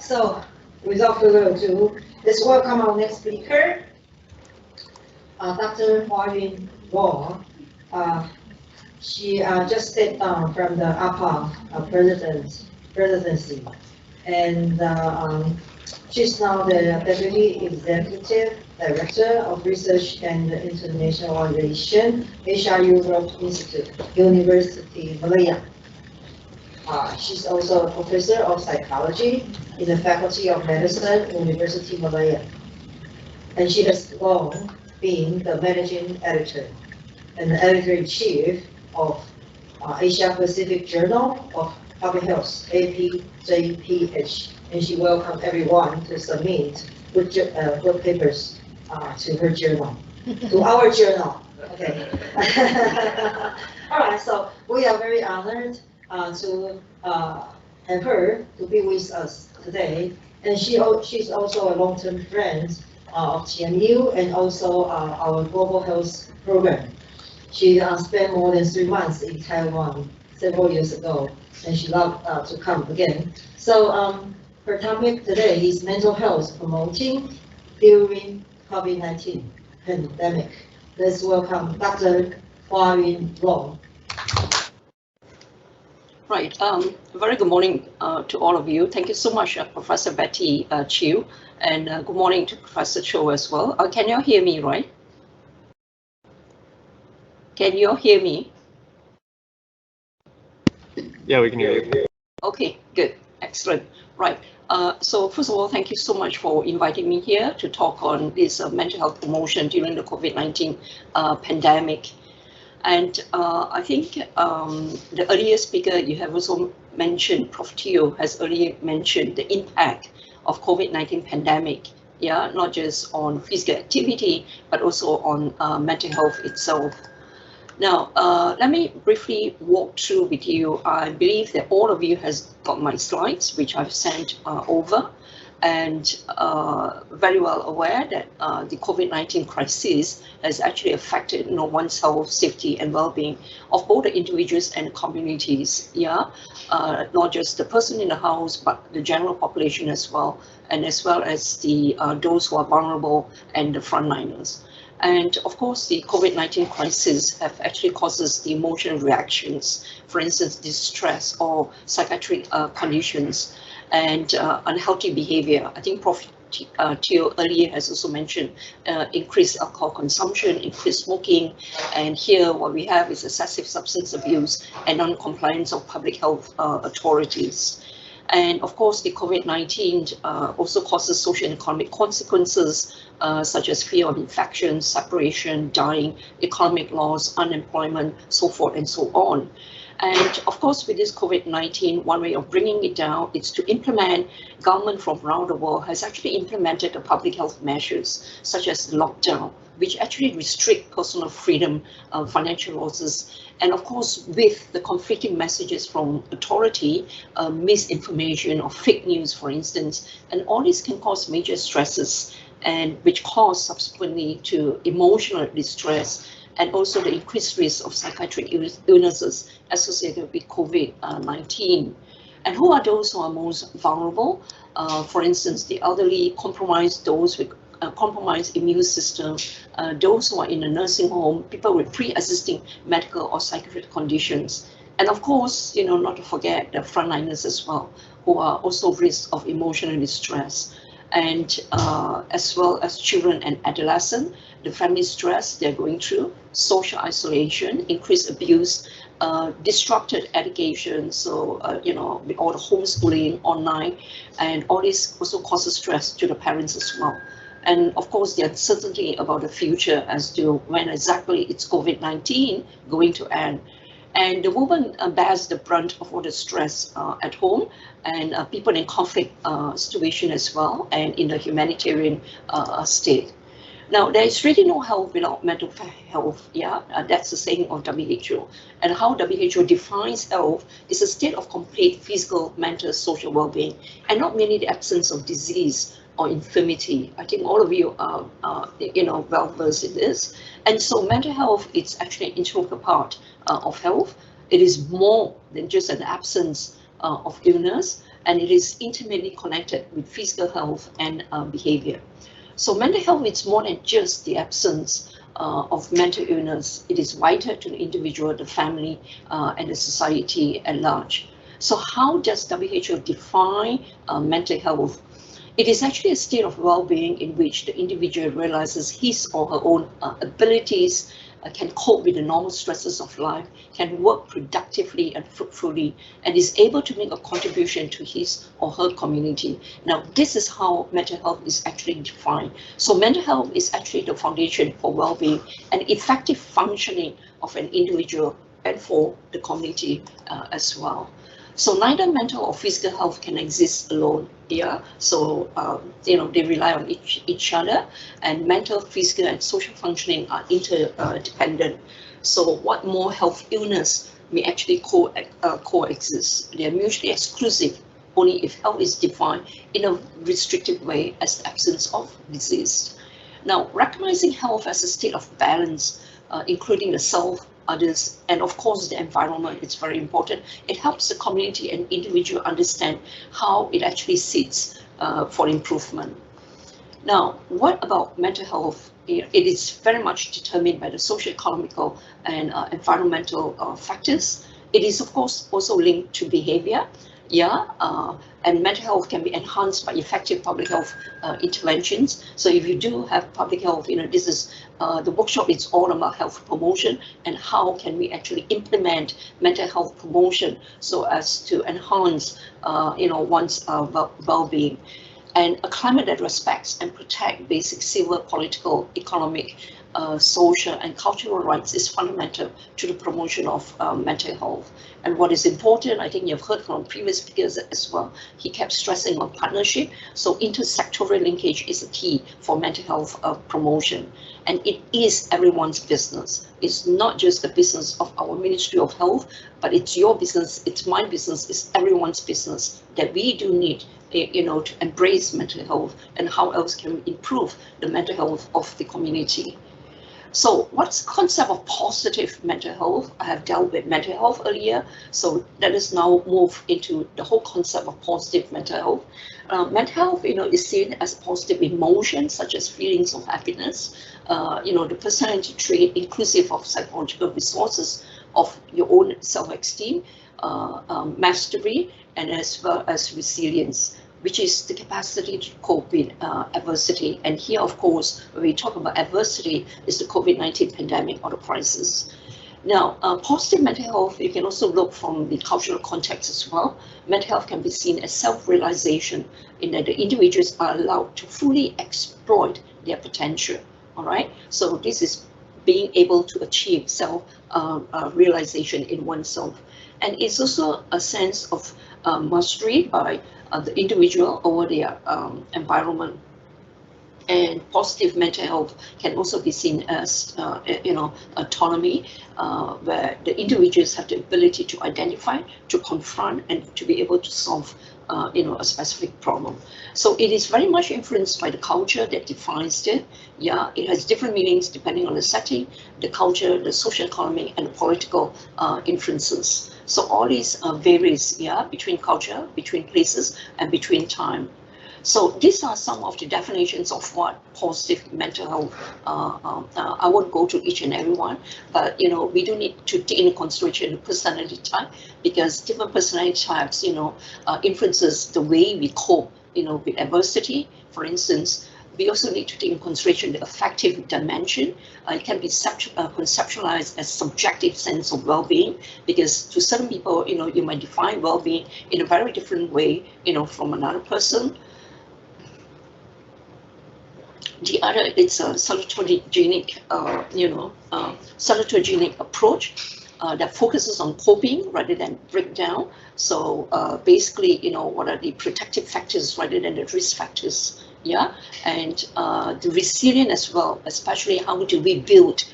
So, without further ado, let's welcome our next speaker, Dr. Hua-Yun Wong. She just stepped down from the APA presidency, and she's now the Deputy Executive Director of Research and International Relations, Asia Europe Institute, University Malaya. She's also a professor of psychology in the Faculty of Medicine, University Malaya. And she has long been the managing editor and the editor-in-chief of Asia Pacific Journal of Public Health, APJPH. And she welcomed everyone to submit good papers to her journal, to our journal. Okay. All right, so we are very honored to have her to be with us today. And she's also a long-term friend of TMU and also our global health program. She spent more than 3 months in Taiwan several years ago, and she loved to come again. So her topic today is mental health promoting during COVID-19 pandemic. Let's welcome Dr. Hua-Yun Wong. Right. Very good morning to all of you. Thank you so much, Professor Betty Chiu, and good morning to Professor Cho as well. Can you all hear me, right? Can you all hear me? Yeah, we can hear you. Okay, good. Excellent. Right. So first of all, thank you so much for inviting me here to talk on this mental health promotion during the COVID-19 pandemic. And I think the earlier speaker, you have also mentioned, Prof. Teo has earlier mentioned the impact of COVID-19 pandemic, yeah, not just on physical activity, but also on mental health itself. Now, let me briefly walk through with you. I believe that all of you has got my slides, which I've sent over, and very well aware that the COVID-19 crisis has actually affected one's health, safety, and well-being of both the individuals and communities. Yeah, not just the person in the house, but the general population as well, and as well as the those who are vulnerable and the frontliners. And of course, the COVID-19 crisis have actually causes the emotional reactions, for instance, distress or psychiatric conditions and unhealthy behavior. I think Prof. Teo earlier has also mentioned increased alcohol consumption, increased smoking, and here what we have is excessive substance abuse and non-compliance of public health authorities. And of course, the COVID-19 also causes social and economic consequences, such as fear of infection, separation, dying, economic loss, unemployment, so forth and so on. And of course, with this COVID-19, one way of bringing it down is to implement, government from around the world has actually implemented the public health measures, such as lockdown, which actually restrict personal freedom, financial losses, and of course, with the conflicting messages from authority, misinformation or fake news, for instance, and all this can cause major stresses, and which cause subsequently to emotional distress, and also the increased risk of psychiatric illnesses associated with COVID-19. And who are those who are most vulnerable? For instance, the elderly, compromised, those with compromised immune system, those who are in a nursing home, people with pre-existing medical or psychiatric conditions. And of course, not to forget the frontliners as well, who are also risk of emotional distress. And as well as children and adolescents, the family stress they're going through, social isolation, increased abuse, disrupted education, so with all the homeschooling online, and all this also causes stress to the parents as well. And of course, the uncertainty about the future as to when exactly it's COVID-19 going to end. And the woman bears the brunt of all the stress at home, and people in conflict situation as well, and in the humanitarian state. Now, there is really no health without mental health. Yeah, that's the saying of WHO. And how WHO defines health is a state of complete physical, mental, social well-being, and not merely the absence of disease or infirmity. I think all of you are well versed in this. And so mental health is actually an integral part of health. It is more than just an absence of illness. and it is intimately connected with physical health and behavior. So mental health is more than just the absence of mental illness. It is vital to the individual, the family, and the society at large. So how does WHO define mental health? It is actually a state of well-being in which the individual realizes his or her own abilities, can cope with the normal stresses of life, can work productively and fruitfully, and is able to make a contribution to his or her community. Now, this is how mental health is actually defined. So mental health is actually the foundation for well-being and effective functioning of an individual and for the community as well. So neither mental or physical health can exist alone. Yeah, so they rely on each other, and mental, physical, and social functioning are interdependent. So what more health illness may actually coexist? They are mutually exclusive only if health is defined in a restrictive way as the absence of disease. Now, recognizing health as a state of balance, including the self, others, and of course the environment, is very important. It helps the community and individual understand how it actually sits for improvement. Now, what about mental health? It is very much determined by the socio-economical and environmental factors. It is of course also linked to behavior. And mental health can be enhanced by effective public health interventions. So if you do have public health, this is the workshop is all about health promotion and how can we actually implement mental health promotion so as to enhance, one's well-being. And a climate that respects and protects basic civil, political, economic, social and cultural rights is fundamental to the promotion of mental health. And what is important, I think you've heard from previous speakers as well, he kept stressing on partnership. So intersectoral linkage is a key for mental health promotion. And it is everyone's business. It's not just the business of our Ministry of Health, but it's your business, it's my business, it's everyone's business, that we do need to embrace mental health, and how else can we improve the mental health of the community. So what's the concept of positive mental health? I have dealt with mental health earlier, so let us now move into the whole concept of positive mental health. Mental health, is seen as positive emotions such as feelings of happiness, the personality trait inclusive of psychological resources of your own self-esteem, mastery, and as well as resilience, which is the capacity to cope with adversity. And here, of course, when we talk about adversity, is the COVID-19 pandemic or the crisis. Now, positive mental health, you can also look from the cultural context as well. Mental health can be seen as self-realization, in that the individuals are allowed to fully exploit their potential, all right? So this is being able to achieve self-realization in oneself. And it's also a sense of mastery by the individual over their environment. And positive mental health can also be seen as, autonomy, where the individuals have the ability to identify, to confront, and to be able to solve, a specific problem. So it is very much influenced by the culture that defines it. Yeah, it has different meanings depending on the setting, the culture, the social economic, and the political influences. So all these varies, between culture, between places, and between time. So these are some of the definitions of what positive mental health. I won't go to each and every one, but we do need to take into consideration the personality type, because different personality types, influences the way we cope, with adversity. For instance, we also need to take into consideration the affective dimension. It can be conceptualized as subjective sense of well-being, because to certain people, you might define well-being in a very different way, from another person. The other, it's a salutogenic, salutogenic approach that focuses on coping rather than breakdown. So basically, what are the protective factors rather than the risk factors? Yeah, and the resilient as well, especially how do we build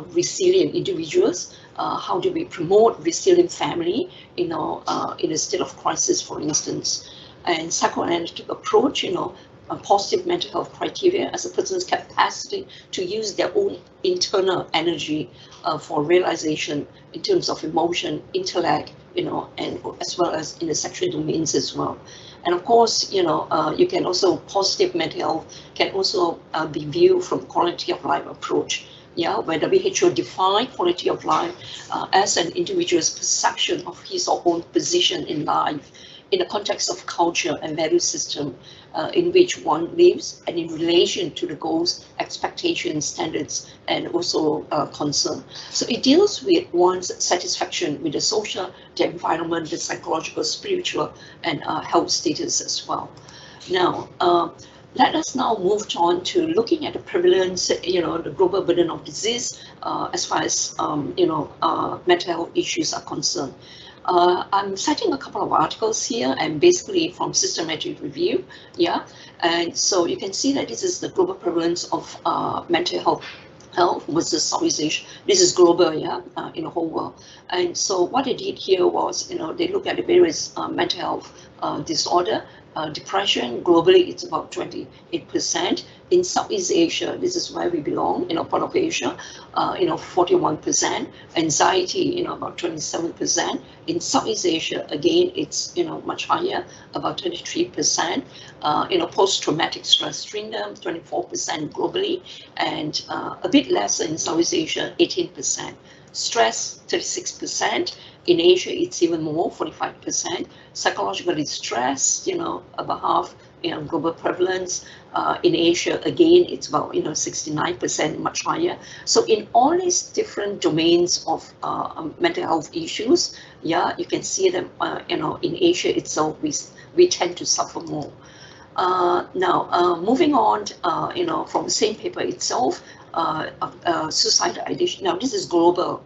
resilient individuals? How do we promote resilient family, in a state of crisis, for instance? And psychoanalytic approach, a positive mental health criteria as a person's capacity to use their own internal energy for realization in terms of emotion, intellect, and as well as in the sexual domains as well. And of course, you can also, positive mental health can also be viewed from quality of life approach. Yeah, where WHO define quality of life as an individual's perception of his or own position in life in the context of culture and value system in which one lives, and in relation to the goals, expectations, standards, and also concern. So it deals with one's satisfaction with the social, the environment, the psychological, spiritual, and health status as well. Now, let us now move on to looking at the prevalence, the global burden of disease as far as, mental health issues are concerned. I'm citing a couple of articles here, and basically from systematic review, yeah. And so you can see that this is the global prevalence of mental health versus Southeast Asia. This is global, yeah, in the whole world. And so what they did here was, they look at the various mental health disorder. Depression, globally, it's about 28%. In Southeast Asia, this is where we belong, part of Asia, 41%. Anxiety, about 27%. In Southeast Asia, again, it's, much higher, about 23%. Post-traumatic stress syndrome, 24% globally, and a bit less in Southeast Asia, 18%. Stress, 36%. In Asia, it's even more, 45%. Psychological distress, about half, global prevalence. In Asia, again, it's about, 69%, much higher. So in all these different domains of mental health issues, yeah, you can see them, in Asia itself, we tend to suffer more. Now, moving on, from the same paper itself, suicidal ideation. Now, this is global,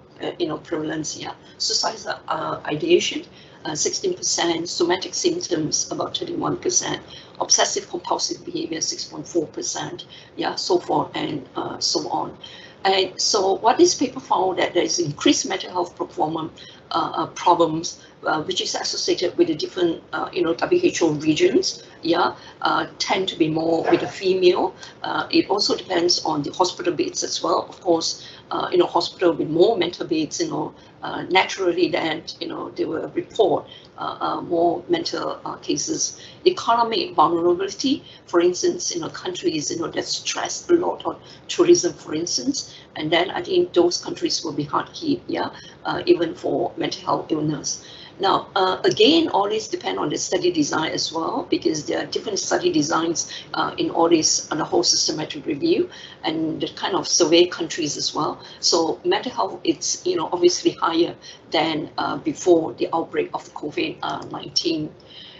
prevalence, yeah. Suicidal ideation, 16%, somatic symptoms, about 31%, obsessive compulsive behavior, 6.4%, yeah, so forth and so on. And so what this paper found, that there is increased mental health performance problems, which is associated with the different, WHO regions, yeah, tend to be more with the female. It also depends on the hospital beds as well. Of course, hospital with more mental beds, naturally then, they will report more mental cases. Economic vulnerability, for instance, countries, that stress a lot on tourism, for instance, and then I think those countries will be hard hit, yeah, even for mental health illness. Now, again, all this depend on the study design as well, because there are different study designs in all this, on the whole systematic review, and the kind of survey countries as well. So mental health, it's, obviously higher than before the outbreak of COVID-19.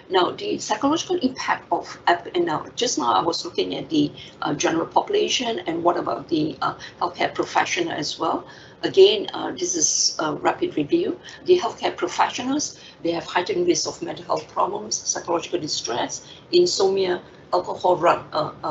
Now, the psychological impact of, and now, just now I was looking at the general population, and what about the healthcare professional as well. Again, this is a rapid review. The healthcare professionals, they have heightened risk of mental health problems, psychological distress, insomnia, alcohol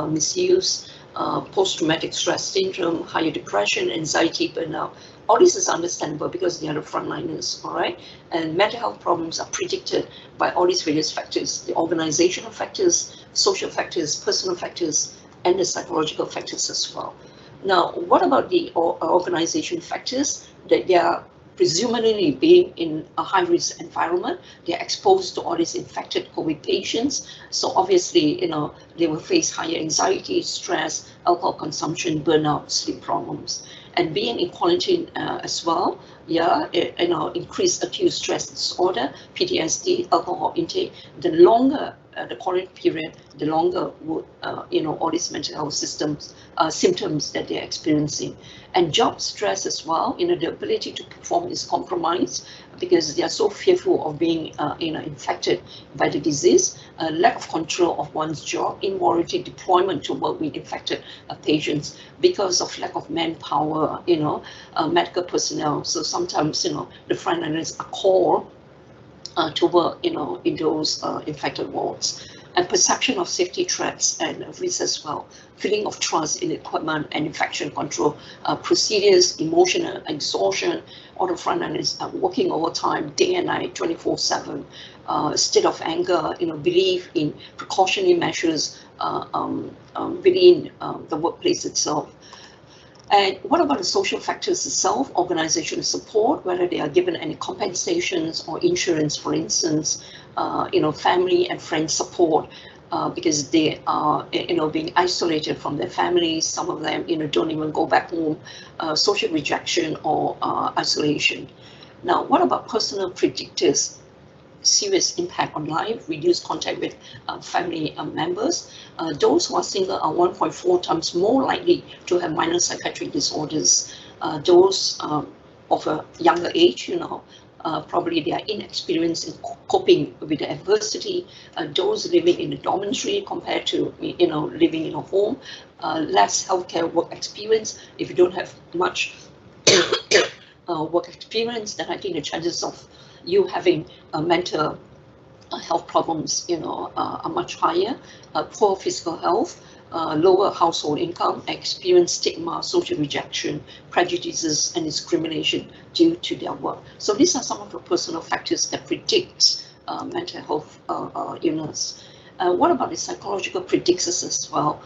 misuse, post-traumatic stress syndrome, higher depression, anxiety, burnout. All this is understandable because they are the frontliners, all right? And mental health problems are predicted by all these various factors, the organizational factors, social factors, personal factors, and the psychological factors as well. Now, what about the organization factors? That they are presumably being in a high-risk environment, they're exposed to all these infected COVID patients. So obviously, they will face higher anxiety, stress, alcohol consumption, burnout, sleep problems. And being in quarantine as well, yeah, increased acute stress disorder, PTSD, alcohol intake. The longer the quarantine period, the longer would, all these mental health symptoms that they're experiencing. And job stress as well, the ability to perform is compromised because they are so fearful of being, infected by the disease, lack of control of one's job, involuntary deployment to work with infected patients because of lack of manpower, medical personnel. So sometimes, the frontliners are called to work, in those infected wards. And perception of safety threats and risks as well, feeling of trust in equipment and infection control procedures, emotional exhaustion. All the frontliners are working overtime, day and night, 24/7. State of anger, belief in precautionary measures within the workplace itself. And what about the social factors itself? Organizational support, whether they are given any compensations or insurance, for instance, family and friend support, because they are, being isolated from their families. Some of them, don't even go back home. Social rejection or isolation. Now, what about personal predictors? Serious impact on life, reduced contact with family members. Those who are single are 1.4 times more likely to have minor psychiatric disorders. Those of a younger age, probably they are inexperienced in coping with the adversity. Those living in a dormitory compared to, living in a home, less healthcare work experience. If you don't have much work experience, then I think the chances of you having mental health problems, are much higher. Poor physical health, lower household income, experience stigma, social rejection, prejudices, and discrimination due to their work. So these are some of the personal factors that predict mental health illness. What about the psychological predictors as well?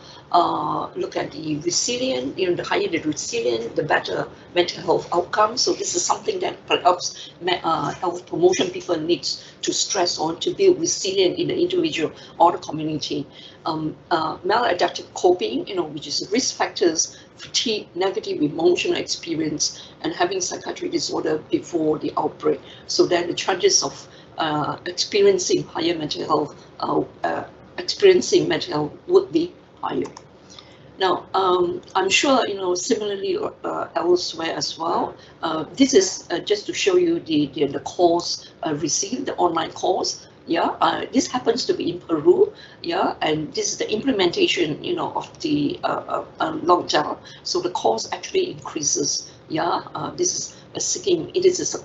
Look at the resilient, the higher the resilient, the better mental health outcomes. So this is something that perhaps health promotion people need to stress on, to build resilience in the individual or the community. Maladaptive coping, which is risk factors, fatigue, negative emotional experience, and having psychiatric disorder before the outbreak. So then the chances of experiencing higher mental health, would be higher. Now, I'm sure, similarly elsewhere as well. This is just to show you the course received, the online course. Yeah, this happens to be in Peru. Yeah, and this is the implementation, of the lockdown. So the cost actually increases. Yeah, this is a seeking. It is a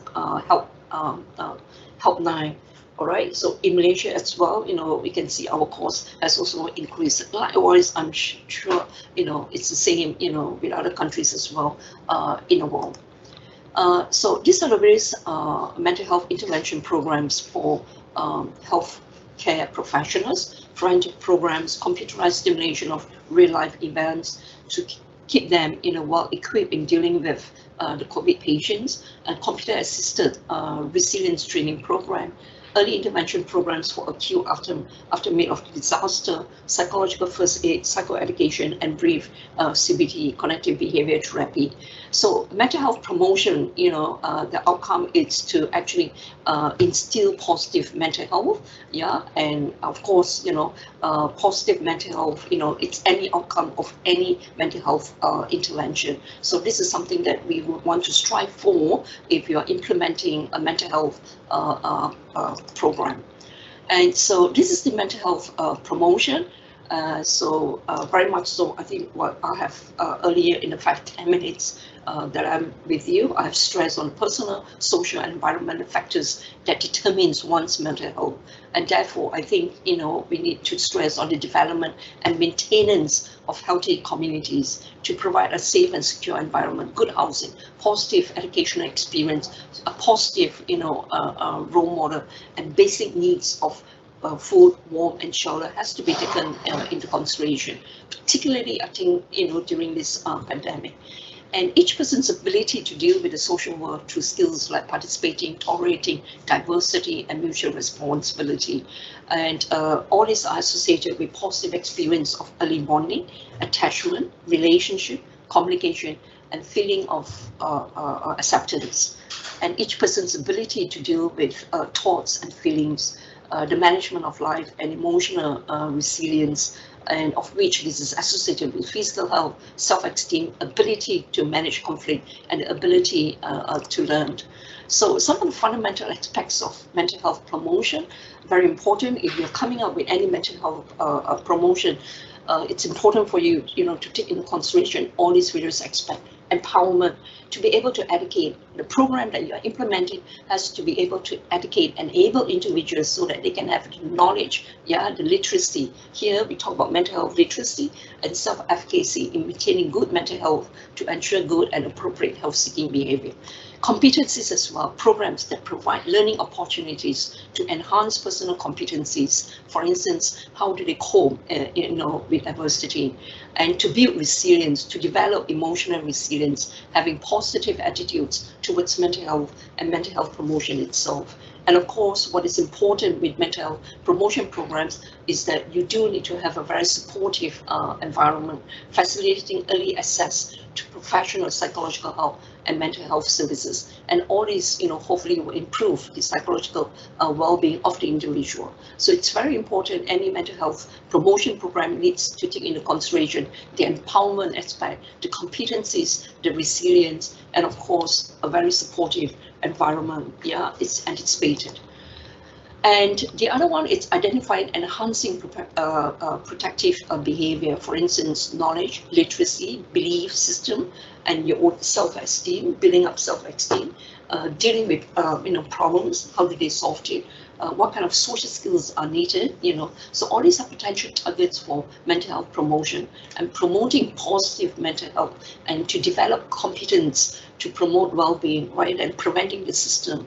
helpline. All right. So in Malaysia as well, we can see our cost has also increased. Likewise, I'm sure, it's the same, with other countries as well in the world. So these are the various mental health intervention programs for healthcare professionals, forensic programs, computerized simulation of real-life events to keep them, well equipped in dealing with the COVID patients, and computer-assisted resilience training program, early intervention programs for acute aftermath of disaster, psychological first aid, psychoeducation, and brief CBT, cognitive behavior therapy. So mental health promotion, the outcome is to actually instill positive mental health, yeah, and of course, positive mental health, it's any outcome of any mental health intervention. So this is something that we would want to strive for if you are implementing a mental health program. And so this is the mental health promotion. So very much so, I think what I have earlier in the 5-10 minutes that I'm with you, I have stressed on personal, social, and environmental factors that determines one's mental health. And therefore, I think, we need to stress on the development and maintenance of healthy communities to provide a safe and secure environment, good housing, positive educational experience, a positive, role model, and basic needs of food, warmth, and shelter has to be taken into consideration, particularly, I think, during this pandemic. And each person's ability to deal with the social world through skills like participating, tolerating, diversity, and mutual responsibility. And all these are associated with positive experience of early bonding, attachment, relationship, communication, and feeling of acceptance. And each person's ability to deal with thoughts and feelings, the management of life and emotional resilience, and of which this is associated with physical health, self-esteem, ability to manage conflict, and the ability to learn. So some of the fundamental aspects of mental health promotion, very important. If you're coming up with any mental health promotion, it's important for you, to take into consideration all these various aspects. Empowerment, to be able to educate. The program that you are implementing has to be able to educate and enable individuals so that they can have the knowledge, the literacy. Here we talk about mental health literacy and self-efficacy in maintaining good mental health to ensure good and appropriate health-seeking behavior. Competencies as well, programs that provide learning opportunities to enhance personal competencies. For instance, how do they cope, with adversity, and to build resilience, to develop emotional resilience, having positive attitudes towards mental health and mental health promotion itself. And of course, what is important with mental health promotion programs is that you do need to have a very supportive environment, facilitating early access to professional psychological help and mental health services. And all these, hopefully will improve the psychological well-being of the individual. So it's very important any mental health promotion program needs to take into consideration the empowerment aspect, the competencies, the resilience, and of course, a very supportive environment. Yeah, it's anticipated. And the other one is identifying and enhancing protective behavior, for instance, knowledge, literacy, belief system, and your own self-esteem, building up self-esteem, dealing with problems, how do they solve it, what kind of social skills are needed, So all these are potential targets for mental health promotion, and promoting positive mental health and to develop competence to promote well-being, right, and preventing the system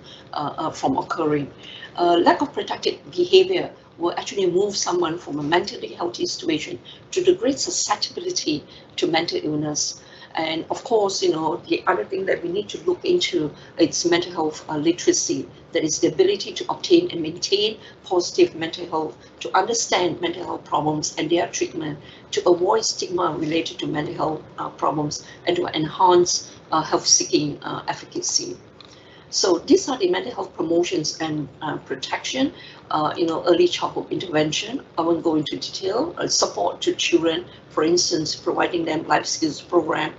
from occurring. Lack of protective behavior will actually move someone from a mentally healthy situation to the great susceptibility to mental illness. And of course, the other thing that we need to look into is mental health literacy. That is the ability to obtain and maintain positive mental health, to understand mental health problems and their treatment, to avoid stigma related to mental health problems, and to enhance health-seeking efficacy. So these are the mental health promotions and protection, early childhood intervention. I won't go into detail. Support to children, for instance, providing them life skills program,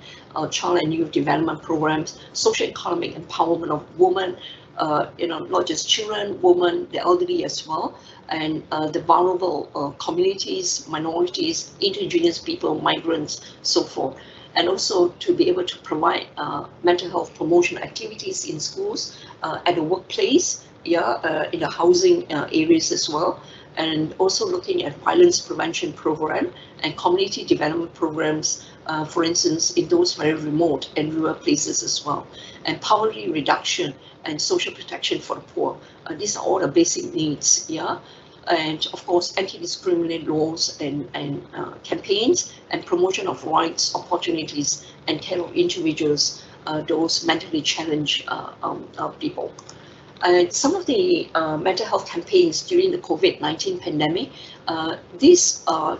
child and youth development programs, social economic empowerment of women, not just children, women, the elderly as well, and the vulnerable communities, minorities, indigenous people, migrants, so forth. And also to be able to provide mental health promotion activities in schools, at the workplace, in the housing areas as well, and also looking at violence prevention program and community development programs, for instance, in those very remote and rural places as well, and poverty reduction and social protection for the poor. These are all the basic needs, and of course anti-discrimination laws and campaigns and promotion of rights, opportunities, and care of individuals, those mentally challenged people. Some of the mental health campaigns during the COVID-19 pandemic,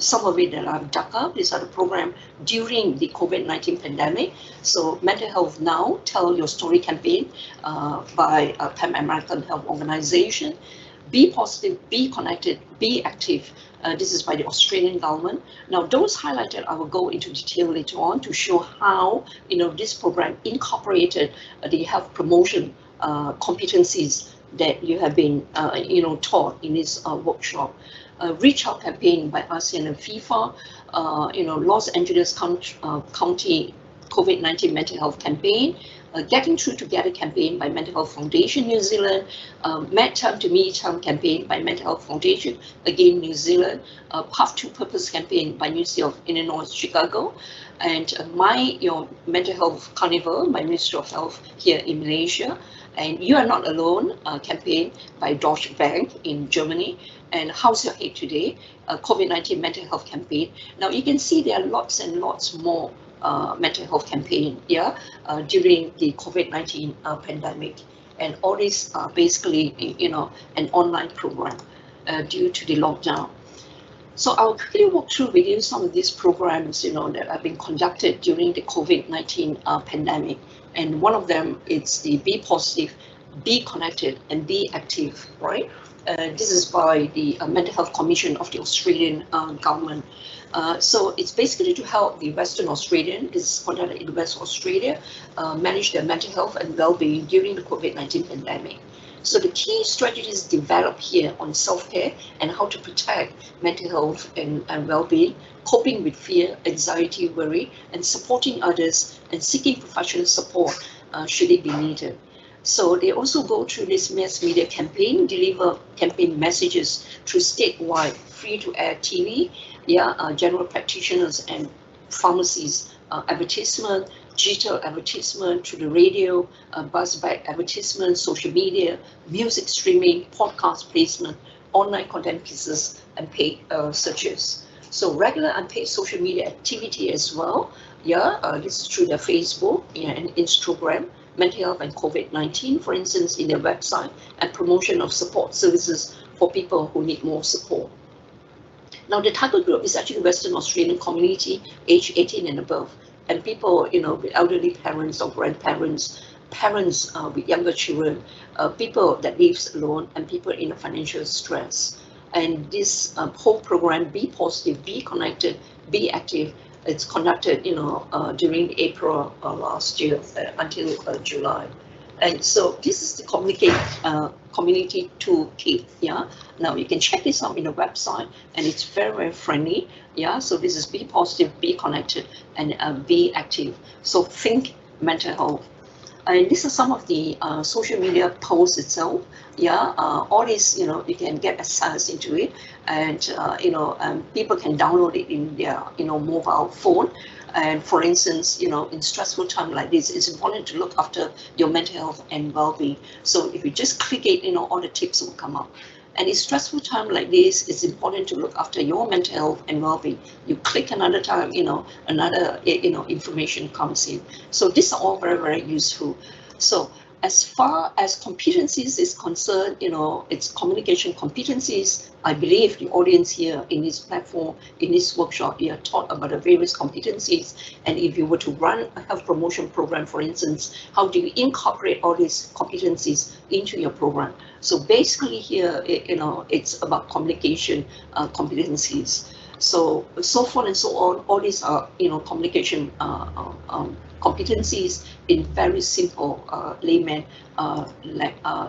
some of it that I've dug up, these are the program during the COVID-19 pandemic. So Mental Health Now, Tell Your Story campaign by Pan American Health Organization. Be positive, be connected, be active. This is by the Australian government. Now, those highlighted, I will go into detail later on to show how this program incorporated the health promotion competencies that you have been taught in this workshop. Reach Out campaign by ASEAN and FIFA. Los Angeles County COVID-19 mental health campaign. Getting Through Together campaign by Mental Health Foundation New Zealand, Med Time to Me Time campaign by Mental Health Foundation, again New Zealand, Path to Purpose campaign by University of Illinois Chicago, and Your Mental Health Carnival by Ministry of Health here in Malaysia, and You Are Not Alone campaign by Deutsche Bank in Germany, and How's Your Head Today, COVID-19 mental health campaign. Now you can see there are lots and lots more mental health campaign during the COVID-19 pandemic, and all these are basically an online program due to the lockdown. So I'll quickly walk through with you some of these programs that have been conducted during the COVID-19 pandemic, and one of them is the Be Positive, Be Connected, and Be Active, right? This is by the Mental Health Commission of the Australian government. So it's basically to help the Western Australian, this is conducted in West Australia, manage their mental health and well-being during the COVID-19 pandemic. So the key strategies developed here on self-care and how to protect mental health and well-being, coping with fear, anxiety, worry, and supporting others and seeking professional support should it be needed. So they also go through this mass media campaign, deliver campaign messages through statewide free-to-air TV, general practitioners and pharmacies, advertisement, digital advertisement, through the radio, buzzback advertisement, social media, music streaming, podcast placement, online content pieces, and paid searches. So regular unpaid social media activity as well. This is through their Facebook and Instagram, mental health and COVID-19, for instance, in their website, and promotion of support services for people who need more support. Now, the target group is actually Western Australian community, age 18 and above, and people, with elderly parents or grandparents, parents with younger children, people that lives alone, and people in financial stress. And this whole program, Be Positive, Be Connected, Be Active, it's conducted, during April last year until July. And so this is the community toolkit. Now you can check this out in the website, and it's very, very friendly. So this is Be Positive, Be Connected, and Be Active. So think mental health. And these are some of the social media posts itself. All this, you can get access into it, and people can download it in their, mobile phone. And for instance, in stressful time like this, it's important to look after your mental health and well-being. So if you just click it, all the tips will come up. And in stressful time like this, it's important to look after your mental health and well-being. You click another time, another, information comes in. So these are all very, very useful. So as far as competencies is concerned, it's communication competencies. I believe the audience here in this platform, in this workshop, you are taught about the various competencies. And if you were to run a health promotion program, for instance, how do you incorporate all these competencies into your program? So basically here, it's about communication competencies. So forth and so on, all these are, communication competencies in very simple layman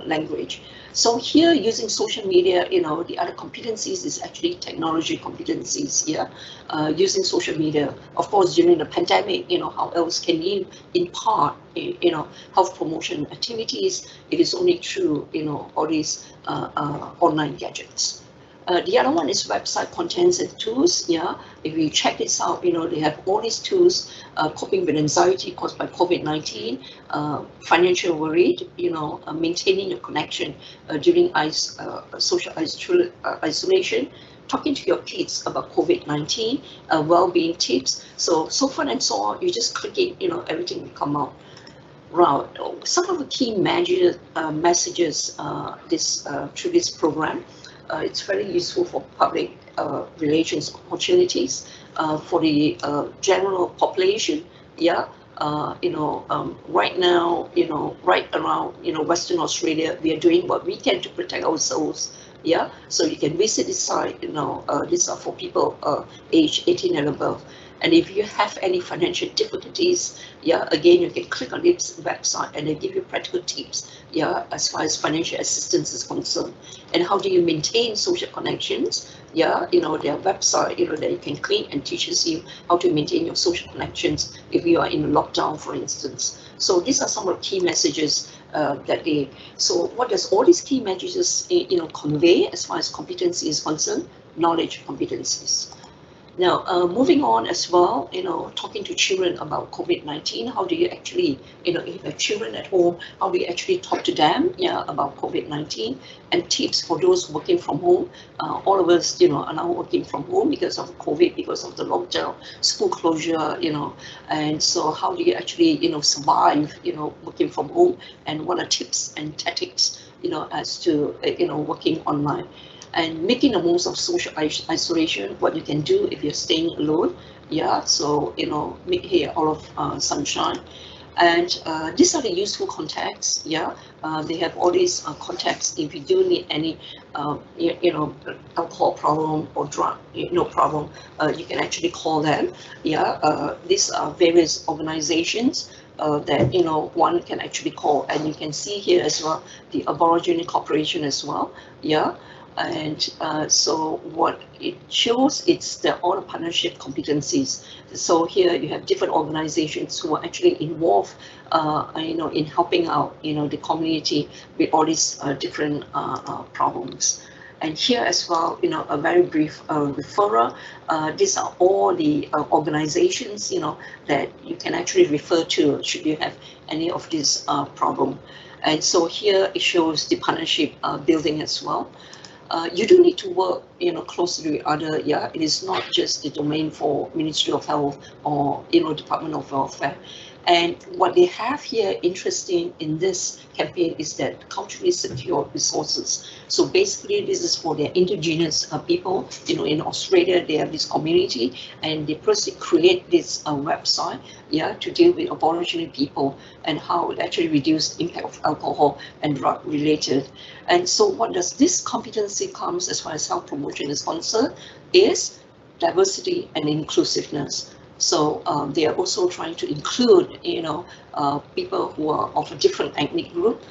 language. So here, using social media, the other competencies is actually technology competencies here. Using social media, of course, during the pandemic, how else can you impart, health promotion activities? It is only through, all these online gadgets. The other one is website contents and tools. If you check this out, they have all these tools, coping with anxiety caused by COVID-19, financial worried, maintaining a connection during social isolation, talking to your kids about COVID-19, well-being tips. So forth and so on. You just click it, everything will come out. Right. Some of the key messages through this program. It's very useful for public relations opportunities for the general population. Right now, right around, Western Australia, we are doing what we can to protect ourselves. So you can visit this site. These are for people age 18 and above. And if you have any financial difficulties, again, you can click on this website and they give you practical tips, as far as financial assistance is concerned. And how do you maintain social connections? Their website, that you can click and teaches you how to maintain your social connections if you are in a lockdown, for instance. So these are some of the key messages so what does all these key messages, convey as far as competency is concerned? Knowledge competencies. Now, moving on as well, talking to children about COVID-19, how do you actually, if you have children at home, how do you actually talk to them, about COVID-19, and tips for those working from home. All of us, are now working from home because of COVID, because of the lockdown, school closure, and so how do you actually, survive, working from home, and what are tips and tactics, as to, working online. And making the most of social isolation, what you can do if you're staying alone. So, make hay out of sunshine. And these are the useful contacts. They have all these contacts. If you do need any, alcohol problem or drug, problem, you can actually call them. These are various organizations that, one can actually call. And you can see here as well, the Aboriginal Corporation as well. And so what it shows, it's all the partnership competencies. So here you have different organizations who are actually involved, in helping out, the community with all these different problems. And here as well, a very brief referral. These are all the organizations, that you can actually refer to should you have any of this problem. And so here it shows the partnership building as well. You do need to work, closely with other. It is not just the domain for Ministry of Health or Department of Welfare. And what they have here interesting in this campaign is that culturally secure resources. So basically, this is for their indigenous people. In Australia, they have this community, and they first create this website, to deal with Aboriginal people and how it actually reduce the impact of alcohol and drug related. And so, what does this competency comes as far as health promotion is concerned is diversity and inclusiveness. So they are also trying to include, people who are of a different ethnic group,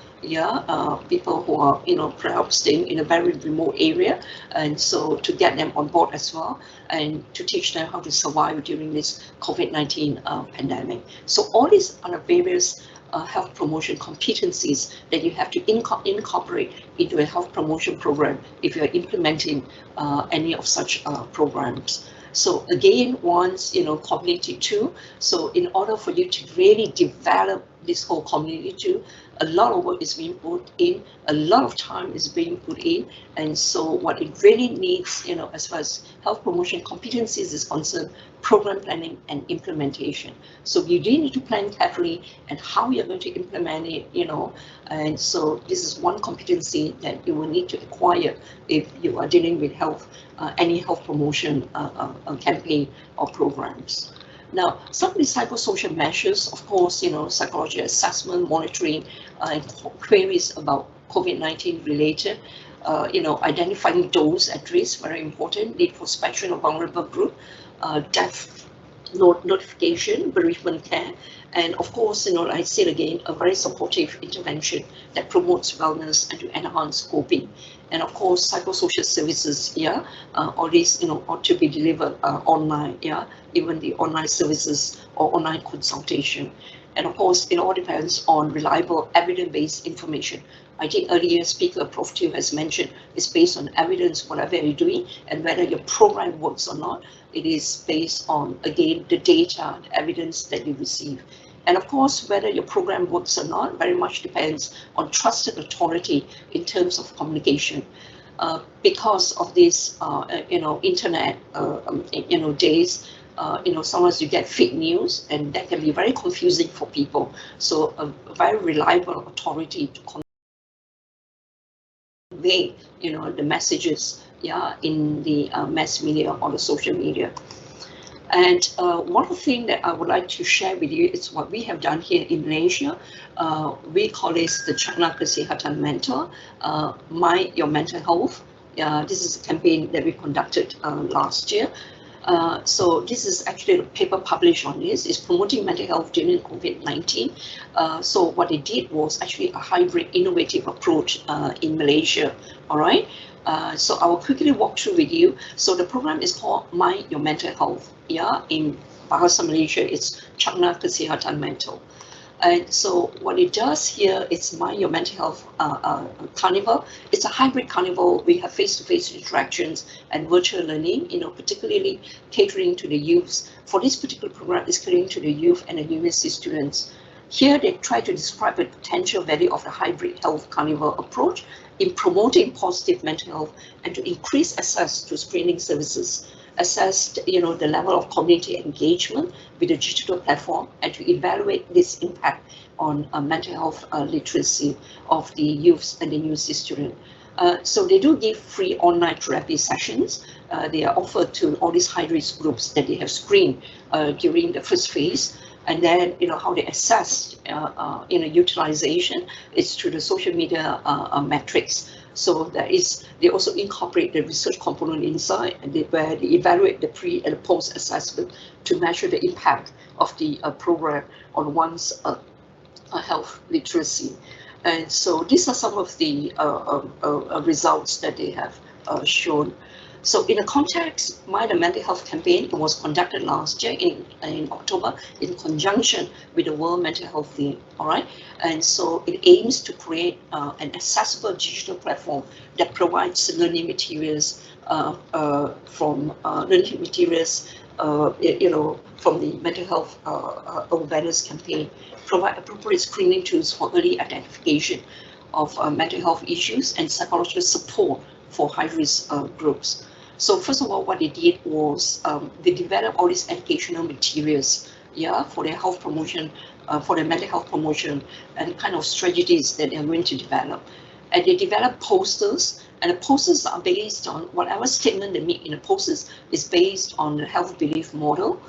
people who are, perhaps staying in a very remote area, and so to get them on board as well, and to teach them how to survive during this COVID-19 pandemic. So all these are the various health promotion competencies that you have to incorporate into a health promotion program if you are implementing any of such programs. So again, once, community too. So in order for you to really develop this whole community too, a lot of work is being put in, a lot of time is being put in. And so what it really needs, as far as health promotion competencies is concerned, program planning and implementation. So you do need to plan carefully and how you're going to implement it, and so this is one competency that you will need to acquire if you are dealing with health, any health promotion campaign or programs. Now, some of the psychosocial measures, of course, psychology assessment, monitoring, and queries about COVID-19 related, identifying those at risk, very important, need for special or vulnerable group, death notification, bereavement care, and of course, I said again, a very supportive intervention that promotes wellness and to enhance coping. And of course, psychosocial services, all these, ought to be delivered online, even the online services or online consultation. And of course, it all depends on reliable evidence-based information. I think earlier speaker, Prof. Teoh has mentioned, it's based on evidence, whatever you're doing, and whether your program works or not, it is based on, again, the data, the evidence that you receive. And of course, whether your program works or not, very much depends on trusted authority in terms of communication. Because of this, internet, days, sometimes you get fake news, and that can be very confusing for people. So a very reliable authority to convey, the messages, in the mass media or the social media. And one of the things that I would like to share with you is what we have done here in Malaysia. We call this the Chakna Kesihatan Mental, Mind Your Mental Health. This is a campaign that we conducted last year. So this is actually a paper published on this. It's promoting mental health during COVID-19. So what they did was actually a hybrid innovative approach in Malaysia. All right. So I will quickly walk through with you. So the program is called Mind Your Mental Health. In Bahasa Malaysia, it's Chakna Kesihatan Mental. And so what it does here is Mind Your Mental Health Carnival. It's a hybrid carnival. We have face-to-face interactions and virtual learning, particularly catering to the youths. For this particular program, it's catering to the youth and the university students. Here, they try to describe the potential value of the hybrid health carnival approach in promoting positive mental health and to increase access to screening services, assess the level of community engagement with the digital platform, and to evaluate this impact on mental health literacy of the youths and the university student. So they do give free online therapy sessions. They are offered to all these high-risk groups that they have screened during the first phase. And then, how they assess, utilization is through the social media metrics. So they also incorporate the research component inside, and where they evaluate the pre and post assessment to measure the impact of the program on one's health literacy. And so these are some of the results that they have shown. So in the context, the mental health campaign, it was conducted last year in October in conjunction with the World Mental Health Day, all right? And so it aims to create an accessible digital platform that provides learning materials from the mental health awareness campaign, provide appropriate screening tools for early identification of mental health issues and psychological support for high-risk groups. So first of all, what they did was they developed all these educational materials, for their health promotion, for their mental health promotion, and kind of strategies that they're going to develop. And they developed posters, and the posters are based on whatever statement they make in the posters is based on the health belief model,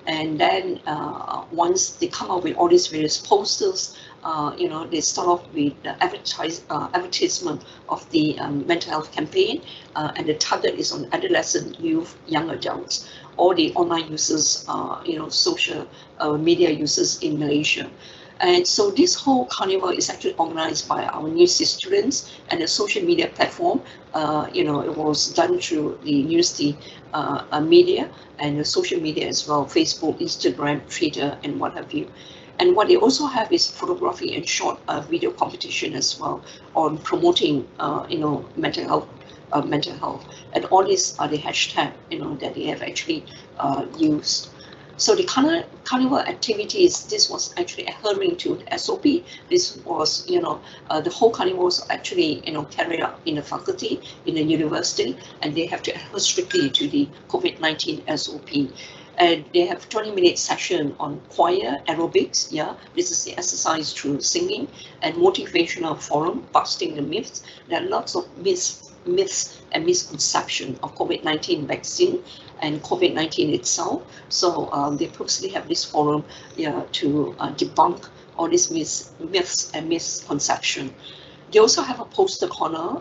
And then once they come up with all these various posters, they start off with the advertisement of the mental health campaign, and the target is on adolescent, youth, young adults, all the online users, social media users in Malaysia. And so this whole carnival is actually organized by our university students and the social media platform. It was done through the university media and the social media as well, Facebook, Instagram, Twitter, and what have you. And what they also have is photography and short video competition as well on promoting, mental health. And all these are the hashtag, that they have actually used. So the carnival activities, this was actually adhering to the SOP. This was, the whole carnival was actually, carried out in the faculty, in the university, and they have to adhere strictly to the COVID-19 SOP. And they have 20-minute session on choir aerobics. This is the exercise through singing, and motivational forum, busting the myths. There are lots of myths and misconception of COVID-19 vaccine and COVID-19 itself. So they purposely have this forum to debunk all these myths and misconception. They also have a poster corner,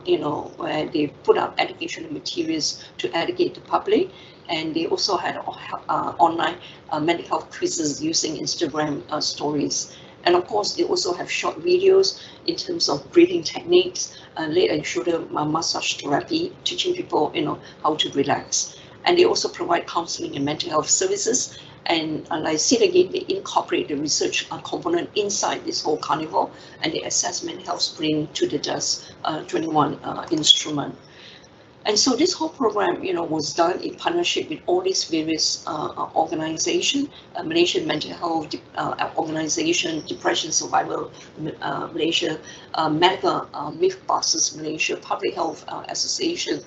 where they put up educational materials to educate the public. And they also had online mental health quizzes using Instagram stories. And of course, they also have short videos in terms of breathing techniques, leg and shoulder massage therapy, teaching people, how to relax. And they also provide counseling and mental health services. And like I said again, they incorporate the research component inside this whole carnival, and they assess mental health screening to the DUS 21 instrument. And so this whole program, was done in partnership with all these various organizations, Malaysian Mental Health Organization, Depression Survival Malaysia, Medical Mythbusters Malaysia, Public Health Association,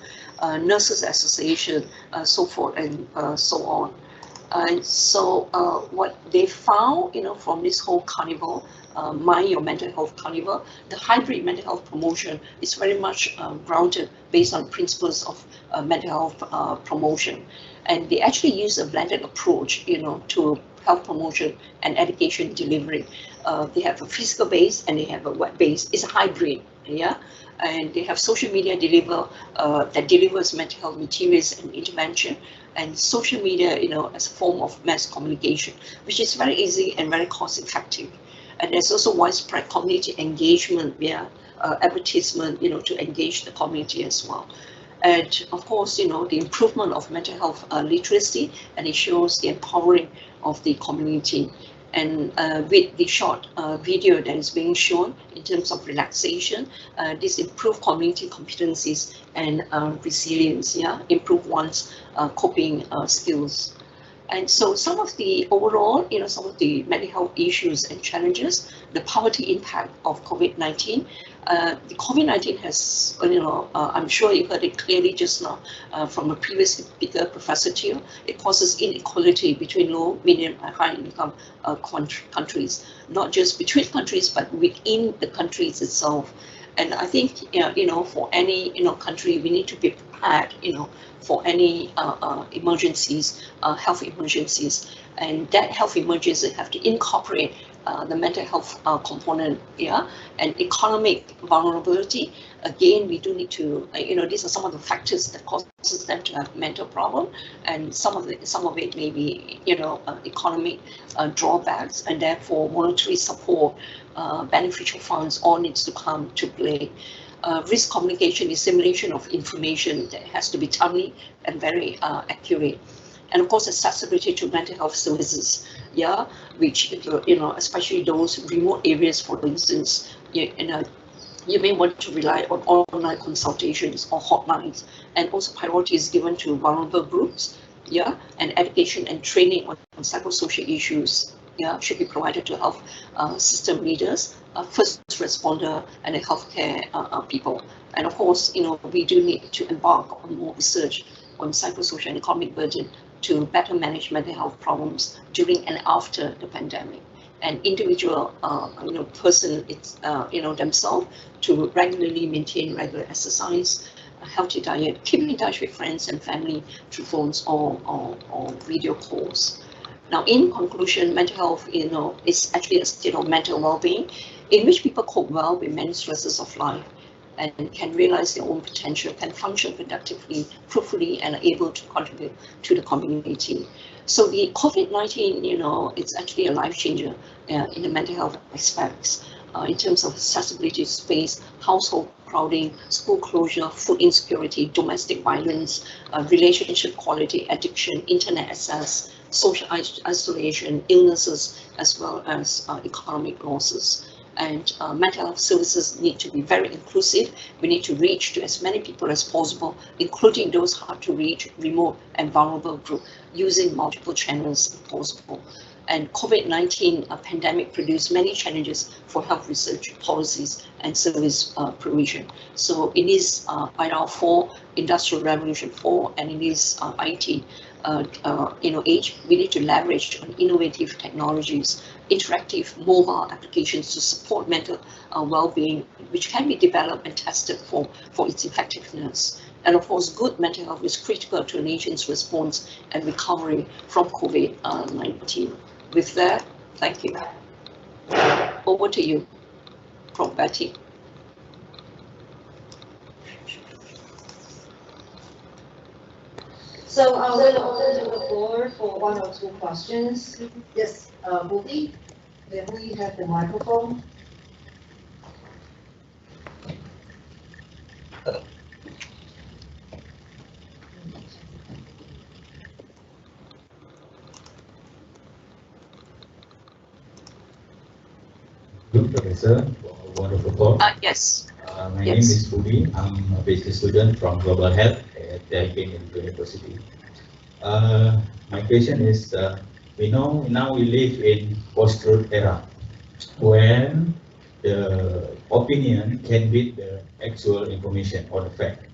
Nurses Association, so forth and so on. And so what they found, from this whole carnival, Mind Your Mental Health Carnival, the hybrid mental health promotion is very much grounded based on principles of mental health promotion. And they actually use a blended approach, to health promotion and education delivery. They have a physical base and they have a web base. It's a hybrid, and they have social media that delivers mental health materials and intervention, and social media, as a form of mass communication, which is very easy and very cost effective. And there's also widespread community engagement via advertisement, to engage the community as well. And of course, the improvement of mental health literacy, and it shows the empowering of the community. And with the short video that is being shown in terms of relaxation, this improve community competencies and resilience, improve one's coping skills. And so some of the overall, some of the mental health issues and challenges, the poverty impact of COVID-19. The COVID-19 has, I'm sure you heard it clearly just now from a previous speaker, Professor Teo. It causes inequality between low, medium, and high income countries, not just between countries, but within the countries itself. And I think, for any, country, we need to be prepared, for any emergencies, health emergencies, and that health emergency have to incorporate the mental health component, and economic vulnerability. Again, we do need to, these are some of the factors that causes them to have mental problem, and some of it may be, economic drawbacks, and therefore monetary support, beneficial funds all needs to come to play. risk communication, dissemination of information that has to be timely and very accurate. And of course, accessibility to mental health services, yeah, which, especially those remote areas, for instance, you may want to rely on online consultations or hotlines, and also priority is given to vulnerable groups, yeah, and education and training on psychosocial issues, yeah, should be provided to health system leaders, first responder, and the healthcare people. And of course, we do need to embark on more research on psychosocial and economic burden to better manage mental health problems during and after the pandemic. And individual, person, themselves to regularly maintain regular exercise, a healthy diet, keep in touch with friends and family through phones or video calls. Now, in conclusion, mental health, is actually a state of mental well-being in which people cope well with many stresses of life and can realize their own potential, can function productively, fruitfully, and are able to contribute to the community. So the COVID-19, it's actually a life changer in the mental health aspects, in terms of accessibility to space, household crowding, school closure, food insecurity, domestic violence, relationship quality, addiction, internet access, social isolation, illnesses, as well as economic losses. And mental health services need to be very inclusive. We need to reach to as many people as possible, including those hard to reach, remote and vulnerable groups, using multiple channels if possible. And COVID-19 pandemic produced many challenges for health research policies and service provision. So in this IR 4, Industrial Revolution 4, and in this IT age, we need to leverage on innovative technologies, interactive mobile applications to support mental well-being, which can be developed and tested for its effectiveness. And of course, good mental health is critical to a nation's response and recovery from COVID-19. With that, thank you. Over to you, Prof. Betty. So I will open the floor for 1 or 2 questions. Yes, Budi, may we have the microphone? Good, Professor. Wonderful talk. Yes. My name is Budi. I'm a PhD student from Global Health at Taipei University. My question is, we know now we live in post-truth era, when the opinion can beat the actual information or the fact.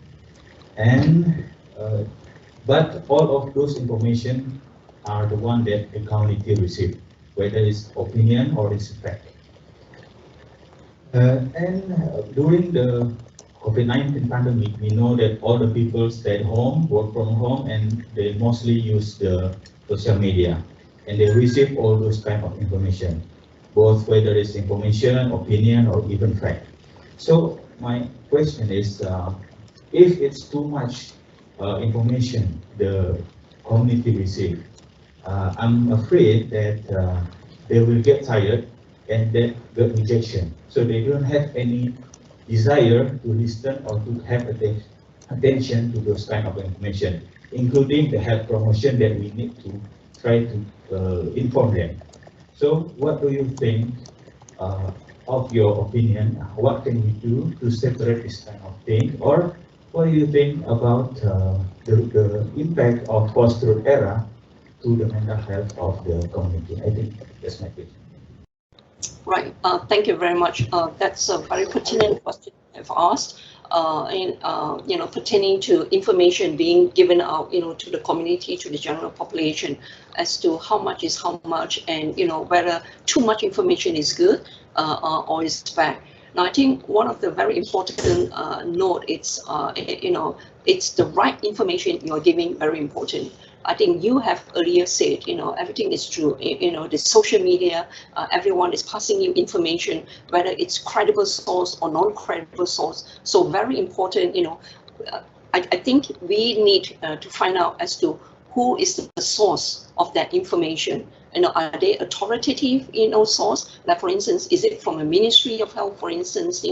And but all of those information are the one that the community receive, whether it's opinion or it's fact. And during the COVID-19 pandemic, we know that all the people stay at home, work from home, and they mostly use the social media, and they receive all those kind of information, both whether it's information, opinion, or even fact. So my question is, if it's too much information the community receive, I'm afraid that they will get tired and then get rejection. So they don't have any desire to listen or to have attention to those kind of information, including the health promotion that we need to try to inform them. So what do you think, of your opinion, what can we do to separate this kind of thing? Or what do you think about the impact of post-truth era to the mental health of the community? I think that's my question. Right. Thank you very much. That's a very pertinent question I've asked. Pertaining to information being given out, to the community, to the general population, as to how much is how much, and whether too much information is good or is bad. Now, I think one of the very important note is, it's the right information you're giving, very important. I think you have earlier said, everything is true. The social media, everyone is passing you information, whether it's credible source or non-credible source. So very important, I think we need to find out as to who is the source of that information. Are they authoritative, source? Like, for instance, is it from a Ministry of Health, for instance?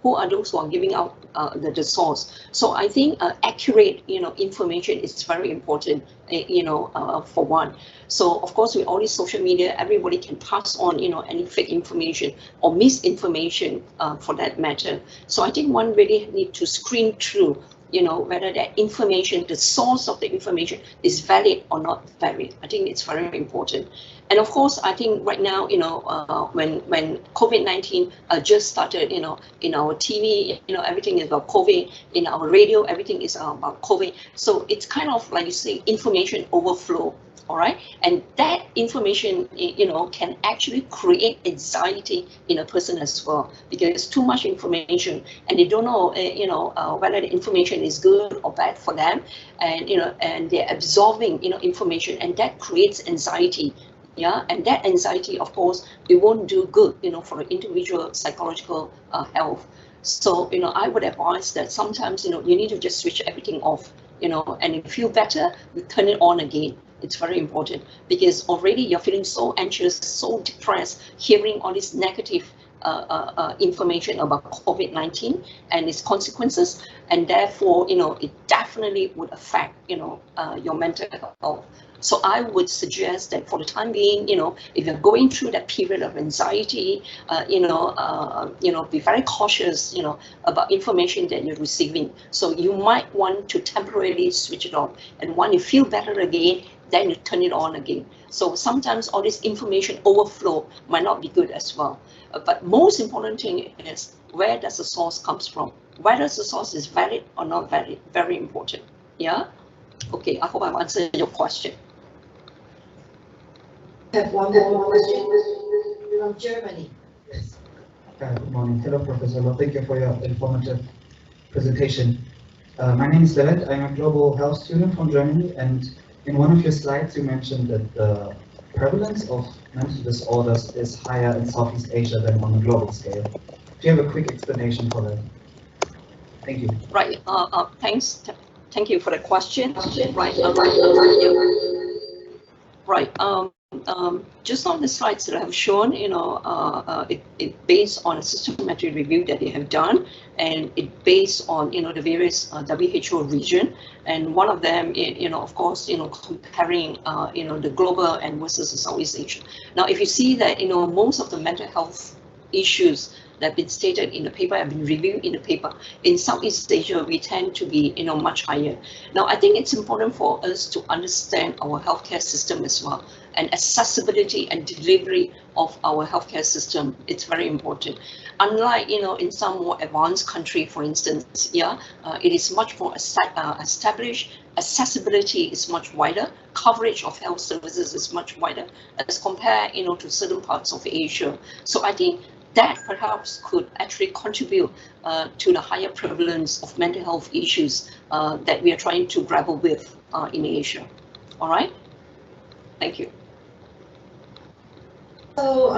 Who are those who are giving out the source? So I think accurate, information is very important, for one. So of course, with all this social media, everybody can pass on, any fake information or misinformation, for that matter. So I think one really need to screen through, whether that information, the source of the information is valid or not valid. I think it's very important. And of course, I think right now, when COVID-19 just started, in our TV, everything is about COVID. In our radio, everything is about COVID. So it's kind of like you say, information overflow. All right, and that information, can actually create anxiety in a person as well, because it's too much information, and they don't know, whether the information is good or bad for them, and and they're absorbing, information, and that creates anxiety. Yeah, and that anxiety, of course, it won't do good, for the individual psychological health. So, I would advise that sometimes, you need to just switch everything off, and if you feel better, you turn it on again. It's very important, because already you're feeling so anxious, so depressed, hearing all this negative information about COVID-19 and its consequences, and therefore, it definitely would affect, your mental health. So I would suggest that for the time being, if you're going through that period of anxiety, be very cautious, about information that you're receiving. So you might want to temporarily switch it off, and when you feel better again, then you turn it on again. So sometimes all this information overflow might not be good as well. But most important thing is, where does the source comes from? Whether the source is valid or not valid, very important. Yeah. Okay. I hope I've answered your question. I have one more question from Germany. Yes. Good morning. Hello, Professor. Well, thank you for your informative presentation. My name is Levent. I'm a global health student from Germany, and in one of your slides, you mentioned that the prevalence of mental disorders is higher in Southeast Asia than on a global scale. Do you have a quick explanation for that? Thank you. Right. Thanks. Thank you for the question. Right. Right. Just on the slides that I have shown, it based on a systematic review that they have done, and it based on the various WHO region, and one of them, of course, comparing the global and versus the Southeast Asia. Now, if you see that most of the mental health issues that have been stated in the paper have been reviewed in the paper. In Southeast Asia, we tend to be much higher. Now, I think it's important for us to understand our healthcare system as well, and accessibility and delivery of our healthcare system. It's very important. Unlike in some more advanced country, for instance, it is much more established. Accessibility is much wider. Coverage of health services is much wider as compared to certain parts of Asia. So I think that perhaps could actually contribute to the higher prevalence of mental health issues that we are trying to grapple with in Asia. All right. Thank you. So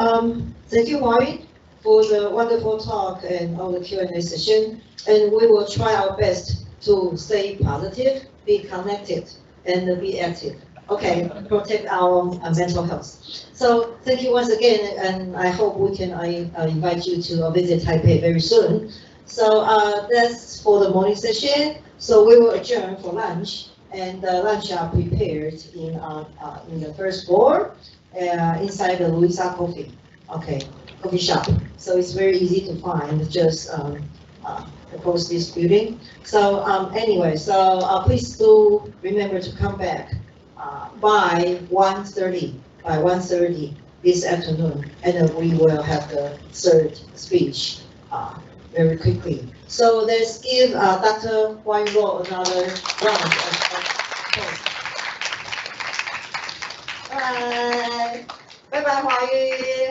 thank you, Wai, for the wonderful talk and all the Q&A session. And we will try our best to stay positive, be connected, and be active. Okay, protect our mental health. So thank you once again, and I hope we can invite you to visit Taipei very soon. So that's for the morning session. So we will adjourn for lunch, and lunch are prepared in the first floor inside the Louisa coffee shop. So it's very easy to find, just across this building. So anyway, so please do remember to come back by 1:30 this afternoon, and then we will have the third speech very quickly. So let's give Dr. Wai Ro another round of applause. Bye. Bye bye, Hua Yu.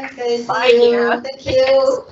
Okay, see Bye, you. dear. Thank you.